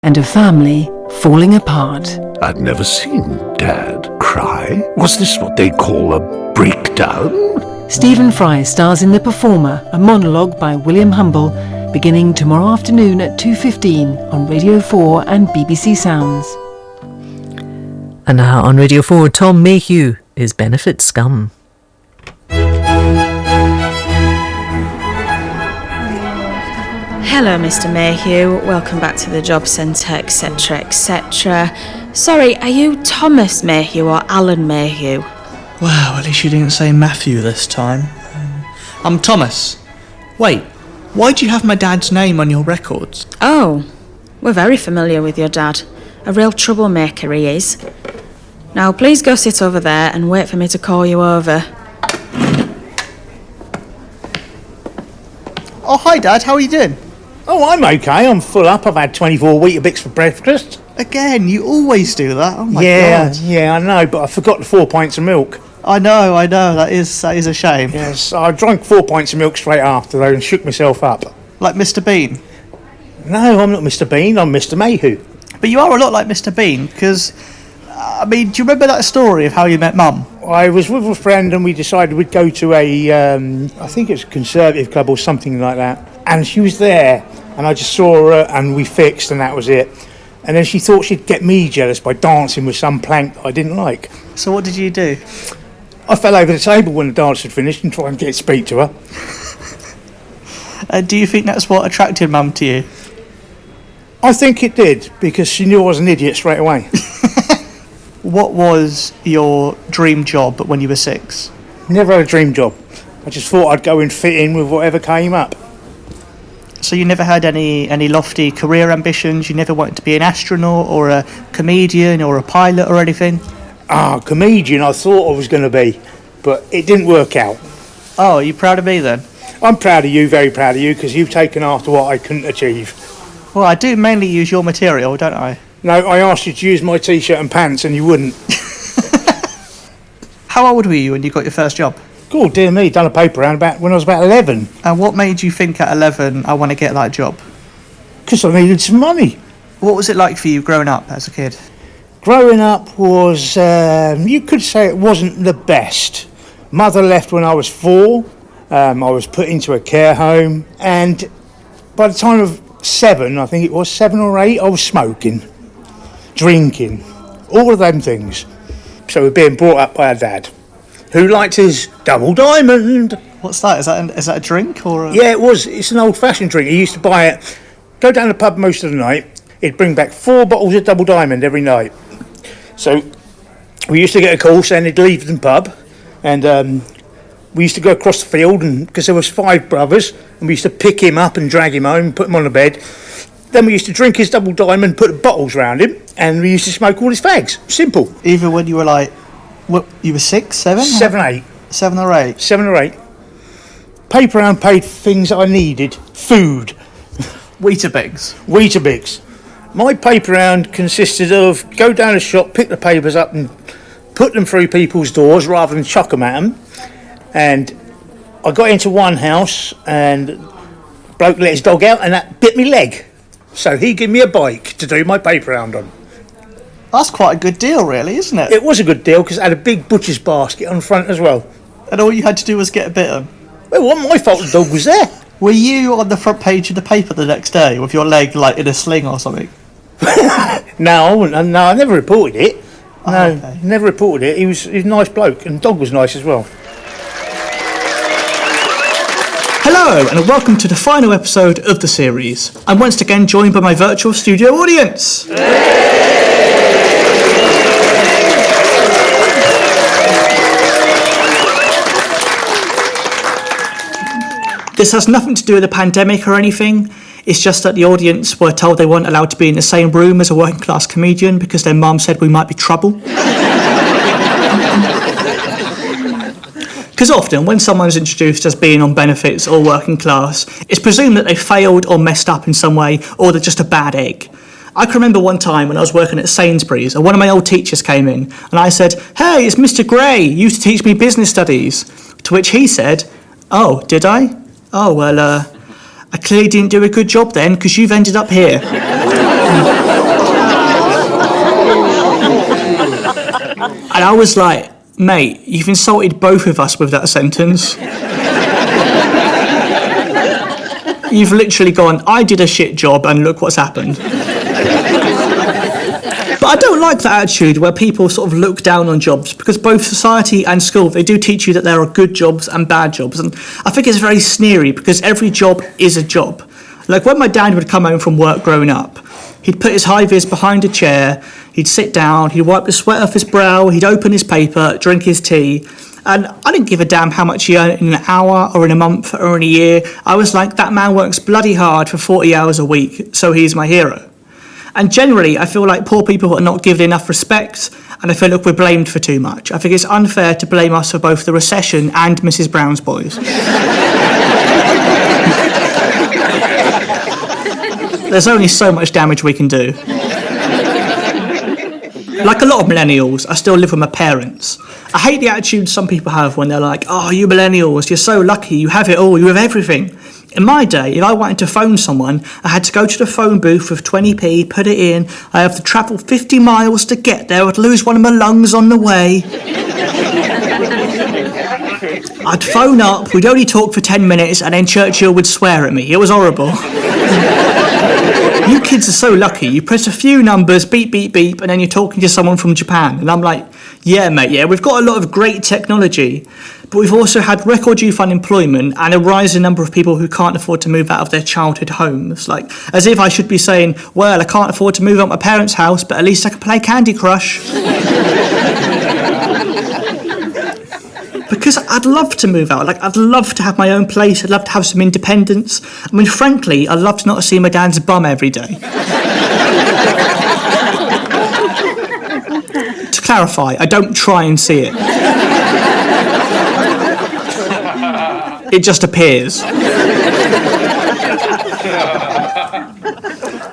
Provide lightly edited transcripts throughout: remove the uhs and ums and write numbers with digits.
and a family falling apart. I'd never seen Dad cry. Was this what they call a breakdown? Stephen Fry stars in The Performer, a monologue by William Humble, beginning tomorrow afternoon at 2:15 on Radio 4 and BBC Sounds. And now on Radio 4, Tom Mayhew is Benefit Scum. Hello, Mr. Mayhew. Welcome back to the job centre, etc., etc. Sorry, are you Thomas Mayhew or Alan Mayhew? Wow, at least you didn't say Matthew this time. I'm Thomas. Wait, why do you have my dad's name on your records? Oh, we're very familiar with your dad. A real troublemaker he is. Now, please go sit over there and wait for me to call you over. Oh, hi Dad, how are you doing? Oh, I'm okay. I'm full up. I've had 24 Weetabix for breakfast. Again, you always do that. Oh my God. Yeah, I know, but I forgot the 4 pints of milk. I know. That is a shame. Yes, I drank 4 pints of milk straight after, though, and shook myself up. Like Mr. Bean? No, I'm not Mr. Bean. I'm Mr. Mayhew. But you are a lot like Mr. Bean, because, do you remember that story of how you met Mum? I was with a friend and we decided we'd go to I think it's a conservative club or something like that. And she was there and I just saw her and we fixed and that was it. And then she thought she'd get me jealous by dancing with some plank that I didn't like. So what did you do? I fell over the table when the dance had finished and tried to speak to her. Do you think that's what attracted Mum to you? I think it did, because she knew I was an idiot straight away. What was your dream job when you were 6? Never had a dream job. I just thought I'd go and fit in with whatever came up. So you never had any lofty career ambitions? You never wanted to be an astronaut or a comedian or a pilot or anything? Comedian I thought I was going to be, but it didn't work out. Oh, are you proud of me then? I'm proud of you, very proud of you, because you've taken after what I couldn't achieve. Well, I do mainly use your material, don't I? No, I asked you to use my t-shirt and pants and you wouldn't. How old were you when you got your first job? God, dear me, done a paper round when I was about 11. And what made you think at 11, I want to get that job? Because I needed some money. What was it like for you growing up as a kid? Growing up was, you could say it wasn't the best. Mother left when I was 4. I was put into a care home. And by the time of 7, I think it was 7 or 8, I was smoking, drinking, all of them things. So we're being brought up by a dad who liked his double diamond. What's that? Is that a drink or? Yeah, it was. It's an old-fashioned drink. He used to buy it, go down the pub most of the night. He'd bring back 4 bottles of double diamond every night. So we used to get a call saying he'd leave the pub, and we used to go across the field, and because there was 5 brothers, and we used to pick him up and drag him home, put him on the bed. Then we used to drink his double diamond, put the bottles round him, and we used to smoke all his fags. Simple. Even when you were like, what, you were 6, 7? 7, 8. 7 or 8? 7 or 8. Paper round paid for things that I needed. Food. Weetabix. My paper round consisted of go down the shop, pick the papers up and put them through people's doors rather than chuck them at them. And I got into one house and a bloke let his dog out and that bit me leg. So he gave me a bike to do my paper round on. That's quite a good deal, really, isn't it? It was a good deal because it had a big butcher's basket on the front as well. And all you had to do was get a bit of them? Well, it wasn't my fault the dog was there. Were you on the front page of the paper the next day with your leg like in a sling or something? No, I never reported it. No, okay. Never reported it. He was a nice bloke and the dog was nice as well. Hello and welcome to the final episode of the series. I'm once again joined by my virtual studio audience. This has nothing to do with the pandemic or anything. It's just that the audience were told they weren't allowed to be in the same room as a working class comedian because their mum said we might be trouble. Because often, when someone's introduced as being on benefits or working class, it's presumed that they failed or messed up in some way, or they're just a bad egg. I can remember one time when I was working at Sainsbury's, and one of my old teachers came in, and I said, "Hey, it's Mr. Gray, you used to teach me business studies." To which he said, "Oh, did I? Oh, well, I clearly didn't do a good job then, because you've ended up here." And I was like, mate, you've insulted both of us with that sentence. You've literally gone, I did a shit job and look what's happened. But I don't like that attitude where people sort of look down on jobs, because both society and school, they do teach you that there are good jobs and bad jobs. And I think it's very sneery because every job is a job. Like when my dad would come home from work growing up, he'd put his high-vis behind a chair, he'd sit down, he'd wipe the sweat off his brow, he'd open his paper, drink his tea. And I didn't give a damn how much he earned in an hour or in a month or in a year. I was like, that man works bloody hard for 40 hours a week, so he's my hero. And generally, I feel like poor people are not given enough respect, and I feel like we're blamed for too much. I think it's unfair to blame us for both the recession and Mrs. Brown's boys. There's only so much damage we can do. Like a lot of millennials, I still live with my parents. I hate the attitude some people have when they're like, oh, you millennials, you're so lucky, you have it all, you have everything. In my day, if I wanted to phone someone, I had to go to the phone booth with 20p, put it in, I have to travel 50 miles to get there, I'd lose one of my lungs on the way. I'd phone up, we'd only talk for 10 minutes, and then Churchill would swear at me. It was horrible. You kids are so lucky. You press a few numbers, beep, beep, beep, and then you're talking to someone from Japan. And I'm like, yeah, mate, yeah, we've got a lot of great technology, but we've also had record youth unemployment and a rising number of people who can't afford to move out of their childhood homes. Like, as if I should be saying, well, I can't afford to move out my parents' house, but at least I can play Candy Crush. Because I'd love to move out. Like, I'd love to have my own place. I'd love to have some independence. I mean, frankly, I'd love to not see my dad's bum every day. To clarify, I don't try and see it. It just appears.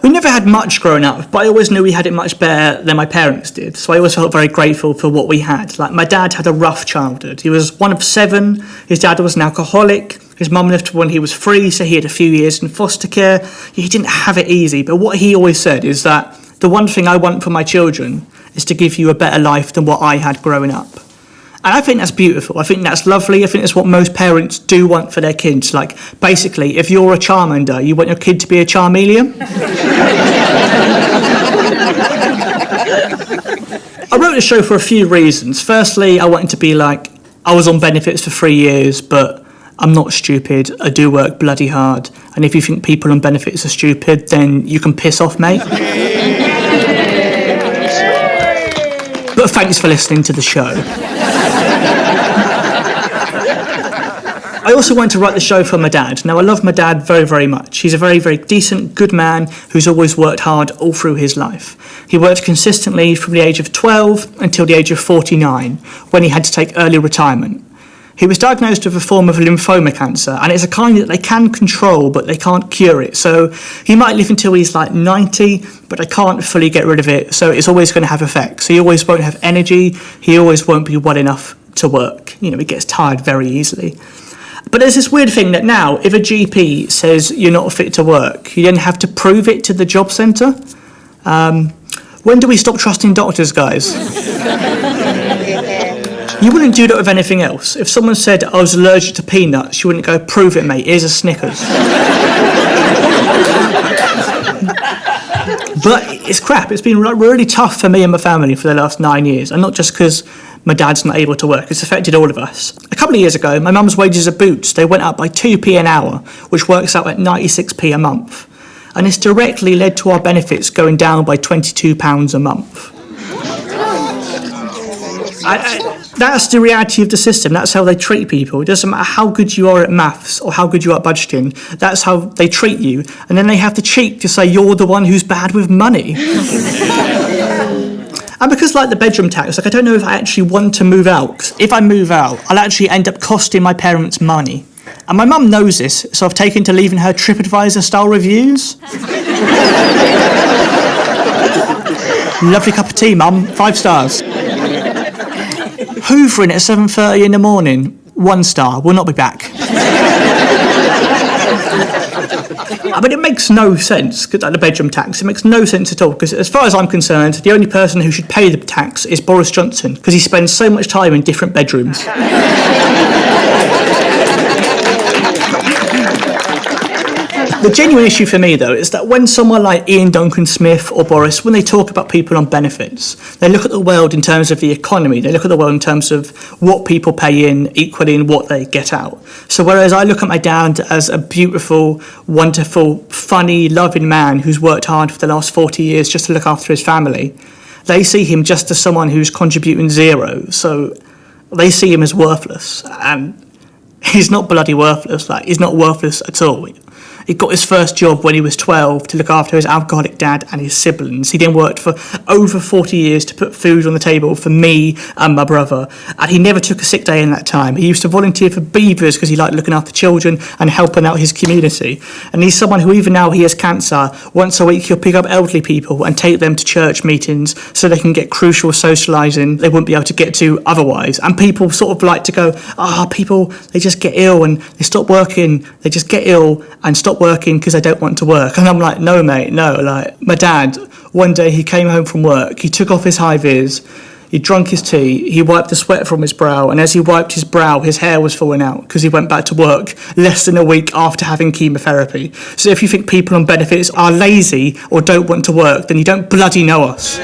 We never had much growing up, but I always knew we had it much better than my parents did, so I always felt very grateful for what we had. Like, my dad had a rough childhood. He was one of 7, his dad was an alcoholic, his mum left when he was 3, so he had a few years in foster care. He didn't have it easy, but what he always said is that the one thing I want for my children is to give you a better life than what I had growing up. And I think that's beautiful. I think that's lovely. I think that's what most parents do want for their kids. Like, basically, if you're a Charmander, you want your kid to be a Charmeleon. I wrote the show for a few reasons. Firstly, I wanted to be like, I was on benefits for 3 years, but I'm not stupid. I do work bloody hard. And if you think people on benefits are stupid, then you can piss off, mate. But thanks for listening to the show. I also wanted to write the show for my dad. Now, I love my dad very, very much. He's a very, very decent, good man who's always worked hard all through his life. He worked consistently from the age of 12 until the age of 49, when he had to take early retirement. He was diagnosed with a form of lymphoma cancer, and it's a kind that they can control, but they can't cure it. So he might live until he's like 90, but they can't fully get rid of it, so it's always going to have effects. He always won't have energy, he always won't be well enough to work. You know, he gets tired very easily. But there's this weird thing that now, if a GP says you're not fit to work, you then have to prove it to the job centre. When do we stop trusting doctors, guys? You wouldn't do that with anything else. If someone said I was allergic to peanuts, you wouldn't go, prove it, mate, here's a Snickers. But it's crap. It's been really tough for me and my family for the last 9 years, and not just because my dad's not able to work. It's affected all of us. A couple of years ago, my mum's wages at Boots, they went up by 2p an hour, which works out at 96p a month. And it's directly led to our benefits going down by £22 a month. That's the reality of the system. That's how they treat people. It doesn't matter how good you are at maths or how good you are at budgeting. That's how they treat you. And then they have the cheek to say you're the one who's bad with money. And because, like the bedroom tax, like I don't know if I actually want to move out. 'Cause if I move out, I'll actually end up costing my parents money. And my mum knows this, so I've taken to leaving her TripAdvisor-style reviews. Lovely cup of tea, Mum. 5 stars. Hoovering at 7:30 in the morning. 1 star. Will not be back. I mean, it makes no sense, like the bedroom tax. It makes no sense at all, because as far as I'm concerned, the only person who should pay the tax is Boris Johnson, because he spends so much time in different bedrooms. The genuine issue for me, though, is that when someone like Ian Duncan Smith or Boris, when they talk about people on benefits, they look at the world in terms of the economy, they look at the world in terms of what people pay in equally and what they get out. So whereas I look at my dad as a beautiful, wonderful, funny, loving man who's worked hard for the last 40 years just to look after his family, they see him just as someone who's contributing zero. So they see him as worthless, and he's not bloody worthless. Like, he's not worthless at all. He got his first job when he was 12 to look after his alcoholic dad and his siblings. He then worked for over 40 years to put food on the table for me and my brother. And he never took a sick day in that time. He used to volunteer for Beavers because he liked looking after children and helping out his community. And he's someone who, even now he has cancer, once a week he'll pick up elderly people and take them to church meetings so they can get crucial socialising they wouldn't be able to get to otherwise. And people sort of like to go, people, they just get ill and they stop working, they just get ill and stop working because they don't want to work. And I'm like, no mate, no. Like, my dad, one day he came home from work, he took off his high vis, he drunk his tea, he wiped the sweat from his brow, and as he wiped his brow, his hair was falling out because he went back to work less than a week after having chemotherapy. So if you think people on benefits are lazy or don't want to work, then you don't bloody know us.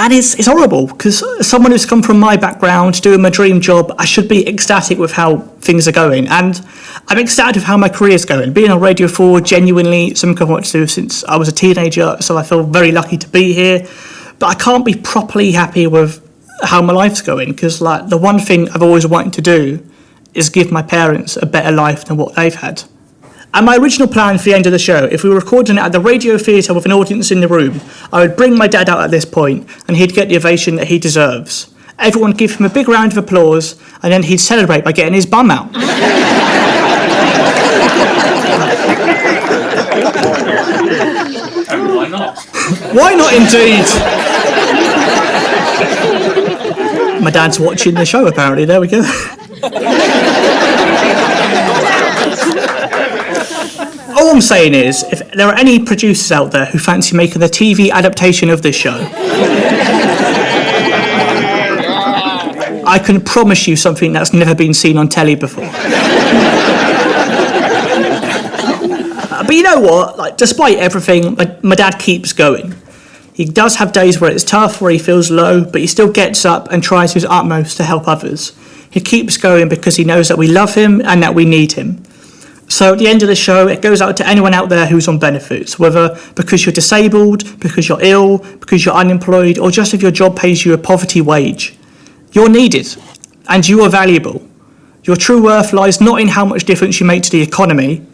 And it's horrible, because someone who's come from my background, doing my dream job, I should be ecstatic with how things are going. And I'm ecstatic with how my career's going. Being on Radio 4, genuinely, something I've wanted to do since I was a teenager, so I feel very lucky to be here. But I can't be properly happy with how my life's going, because like, the one thing I've always wanted to do is give my parents a better life than what they've had. And my original plan for the end of the show, if we were recording it at the Radio Theatre with an audience in the room, I would bring my dad out at this point and he'd get the ovation that he deserves. Everyone would give him a big round of applause and then he'd celebrate by getting his bum out. Why not? Why not indeed? My dad's watching the show apparently, there we go. All I'm saying is, if there are any producers out there who fancy making the TV adaptation of this show, I can promise you something that's never been seen on telly before. But you know what? Like, despite everything, my dad keeps going. He does have days where it's tough, where he feels low, but he still gets up and tries his utmost to help others. He keeps going because he knows that we love him and that we need him. So at the end of the show, it goes out to anyone out there who's on benefits, whether because you're disabled, because you're ill, because you're unemployed, or just if your job pays you a poverty wage. You're needed, and you are valuable. Your true worth lies not in how much difference you make to the economy,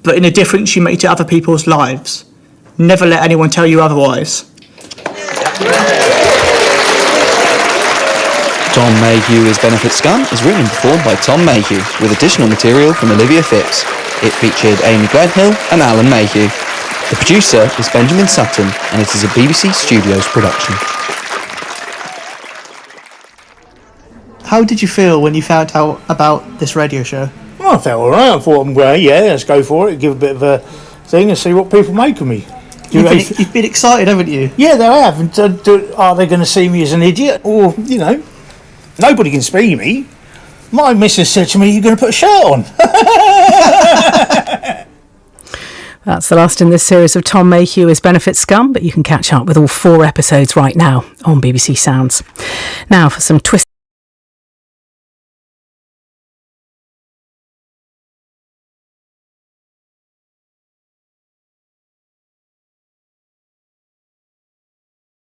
but in the difference you make to other people's lives. Never let anyone tell you otherwise. Tom Mayhew's Benefit Scum is written and performed by Tom Mayhew, with additional material from Olivia Phipps. It featured Amy Gledhill and Alan Mayhew. The producer is Benjamin Sutton, and it is a BBC Studios production. How did you feel when you found out about this radio show? Well, I felt alright. I thought, let's go for it, give a bit of a thing and see what people make of me. You've been excited, haven't you? Yeah, they have. And are they going to see me as an idiot? Or, nobody can see me. My missus said to me, you're going to put a shirt on. That's the last in this series of Tom Mayhew as Benefit Scum, but you can catch up with all 4 episodes right now on BBC Sounds. Now for some twisted